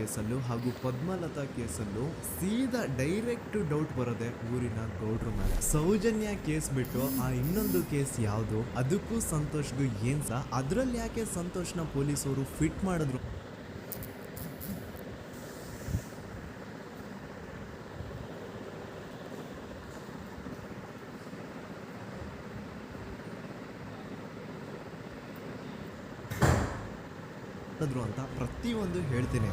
ಕೇಸಲ್ಲೂ ಹಾಗೂ ಪದ್ಮಲತಾ ಕೇಸಲ್ಲೂ ಸೀದಾ direct doubt ಬರೋದೆ ಊರಿನ ಗೌಡ್ರ ಮೇಲೆ. ಸೌಜನ್ಯ ಕೇಸ್ ಬಿಟ್ಟು ಆ ಇನ್ನೊಂದು ಕೇಸ್ ಯಾವುದು, ಅದಕ್ಕೂ ಸಂತೋಷ್ಗೂ ಏನ್ ಸಹ, ಅದ್ರಲ್ಲಿ ಯಾಕೆ ಸಂತೋಷ್ನ ಪೊಲೀಸರು ಫಿಟ್ ಮಾಡಿದ್ರು? ಅಂತ ಪ್ರತಿಯೊಂದು ಹೇಳ್ತೀನಿ.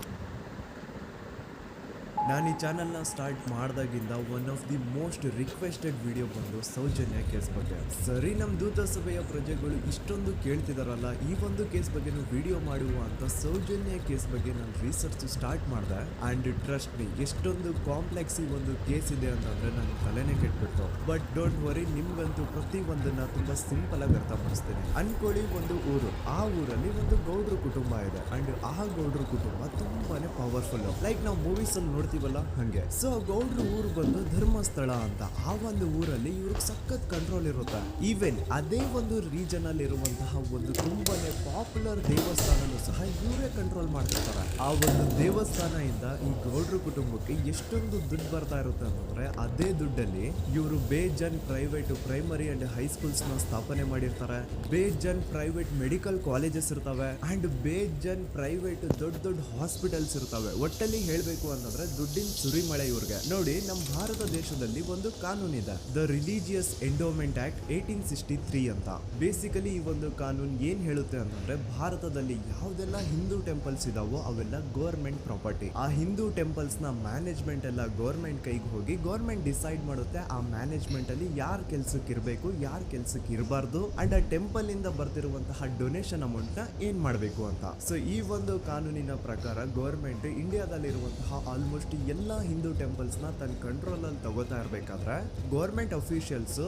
ನಾನು ಈ ಚಾನಲ್ನ ಸ್ಟಾರ್ಟ್ ಮಾಡಿದಾಗಿಂದ one of the most requested video ಬಂದು ಸೌಜನ್ಯ ಕೇಸ್ ಬಗ್ಗೆ. ಸರಿ, ನಮ್ಮ ದೂತ ಸಭೆಯ ಪ್ರಜೆಗಳು ಇಷ್ಟೊಂದು ಕೇಳ್ತಿದಾರಲ್ಲ, ಈ ಒಂದು ಕೇಸ್ ಬಗ್ಗೆನೂ ವಿಡಿಯೋ ಮಾಡುವ ಅಂತ ಸೌಜನ್ಯ ಕೇಸ್ ಬಗ್ಗೆ ನಾನು ರಿಸರ್ಚ್ ಸ್ಟಾರ್ಟ್ ಮಾಡಿದೆ. ಆ್ಯಂಡ್ ಟ್ರಸ್ಟ್ ಮೀ, ಎಷ್ಟೊಂದು ಕಾಂಪ್ಲೆಕ್ಸ್ ಈ ಒಂದು ಕೇಸ್ ಇದೆ ಅಂತಂದರೆ ನನ್ನ ತಲೆನೇ ಕೆಟ್ಬಿಟ್ಟು. ಬಟ್ ಡೋಂಟ್ ವರಿ, ನಿಮ್ಗಂತೂ ಪ್ರತಿಯೊಂದನ್ನು ತುಂಬ ಸಿಂಪಲ್ ಆಗಿ ಅರ್ಥ ಮಾಡಿಸ್ತೀನಿ. ಅನ್ಕೊಳ್ಳಿ, ಒಂದು ಊರು, ಆ ಊರಲ್ಲಿ ಒಂದು ಗೌಡ್ರ ಕುಟುಂಬ ಇದೆ. ಆ್ಯಂಡ್ ಆ ಗೌಡ್ರ ಕುಟುಂಬ ತುಂಬಾನೇ ಪವರ್ಫುಲ್, ಲೈಕ್ ನಾವು ಮೂವೀಸ್ ಅಲ್ಲಿ ನೋಡ್ತೀವಲ್ಲ ಹಂಗೆ. ಸೊ ಗೌಡ್ರ ಊರು ಬಂದು ಧರ್ಮಸ್ಥಳ ಅಂತ. ಆ ಒಂದು ಊರಲ್ಲಿ ಇವ್ರಿಗೆ ಸಖತ್ ಕಂಟ್ರೋಲ್ ಇರುತ್ತೆ. ಈವನ್ ಅದೇ ಒಂದು ರೀಜನ್ ಅಲ್ಲಿ ಇರುವಂತಹ ಒಂದು ತುಂಬಾನೇ ಪಾಪ್ಯುಲರ್ ದೇವಸ್ಥಾನನೂ ಸಹ ಇವರೇ ಕಂಟ್ರೋಲ್ ಮಾಡ್ತಿರ್ತಾರೆ. ಆ ಒಂದು ದೇವಸ್ಥಾನ ಇಂದ ಈ ಗೌಡ್ರ ಕುಟುಂಬಕ್ಕೆ ಎಷ್ಟೊಂದು ದುಡ್ಡು ಬರ್ತಾ ಇರುತ್ತೆ ಅಂತಂದ್ರೆ, ಅದೇ ದುಡ್ಡಲ್ಲಿ ಇವರು ಬೇಜನ್ ಪ್ರೈವೇಟ್ ಪ್ರೈಮರಿ ಅಂಡ್ ಹೈಸ್ಕೂಲ್ಸ್ ನ ಸ್ಥಾಪನೆ ಮಾಡಿರ್ತಾರೆ. ಬೇಜನ್ ಪ್ರೈವೇಟ್ ಮೆಡಿಕಲ್ ಕಾಲೇಜಸ್ ಇರ್ತವೆ. ಅಂಡ್ ಬೇಜನ್ ಪ್ರೈವೇಟ್ ದೊಡ್ಡ ದೊಡ್ಡ ಹಾಸ್ಪಿಟಲ್ಸ್ ಇರ್ತವೆ. ಒಟ್ಟಲ್ಲಿ ಹೇಳ್ಬೇಕು ಅಂತಂದ್ರೆ ದುಡ್ಡಿನ ಸುರಿಮಳೆ ಇವ್ರಿಗೆ. ನೋಡಿ, ನಮ್ಮ ಭಾರತ ದೇಶದಲ್ಲಿ ಒಂದು ಕಾನೂನಿದೆ, ದ ರಿಲಿಜಿಯಸ್ ಎಂಡೋಮೆಂಟ್ ಆಕ್ಟ್ 1863 ಅಂತ. ಬೇಸಿಕಲಿ ಈ ಒಂದು ಕಾನೂನು ಏನ್ ಹೇಳುತ್ತೆ ಅಂತಂದ್ರೆ, ಭಾರತದಲ್ಲಿ ಯಾವ್ದೆಲ್ಲ ಹಿಂದೂ ಟೆಂಪಲ್ಸ್ ಇದಾವೋ ಅವೆಲ್ಲ ಗವರ್ಮೆಂಟ್ ಪ್ರಾಪರ್ಟಿ. ಆ ಹಿಂದೂ ಟೆಂಪಲ್ಸ್ ನ ಮ್ಯಾನೇಜ್ಮೆಂಟ್ ಎಲ್ಲ ಗವರ್ಮೆಂಟ್ ಕೈಗೆ ಹೋಗಿ ಗವರ್ಮೆಂಟ್ ಡಿಸೈಡ್ ಮಾಡುತ್ತೆ ಆ ಮ್ಯಾನೇಜ್ಮೆಂಟ್ ಅಲ್ಲಿ ಯಾರ್ ಕೆಲ್ಸಕ್ಕೆ ಇರಬೇಕು, ಯಾರ್ ಕೆಲ್ಸಕ್ಕೆ ಇರಬಾರ್ದು, ಅಂಡ್ ಆ ಟೆಂಪಲ್ ಇಂದ ಬರ್ತಿರುವಂತಹ ಡೊನೇಷನ್ ಅಮೌಂಟ್ ನ ಏನ್ ಮಾಡಬೇಕು ಅಂತ. ಸೊ ಈ ಒಂದು ಕಾನೂನಿನ ಪ್ರಕಾರ ಗವರ್ಮೆಂಟ್ ಇಂಡಿಯಾದಲ್ಲಿರುವಂತಹ ಆಲ್ಮೋಸ್ಟ್ ಎಲ್ಲ ಹಿಂದೂ ಟೆಂಪಲ್ಸ್ ನ ತನ್ನ ಕಂಟ್ರೋಲ್ ಅಲ್ಲಿ ತಗೋತಾ ಇರಬೇಕಾದ್ರೆ ಗವರ್ಮೆಂಟ್ ಅಫಿಷಿಯಲ್ಸ್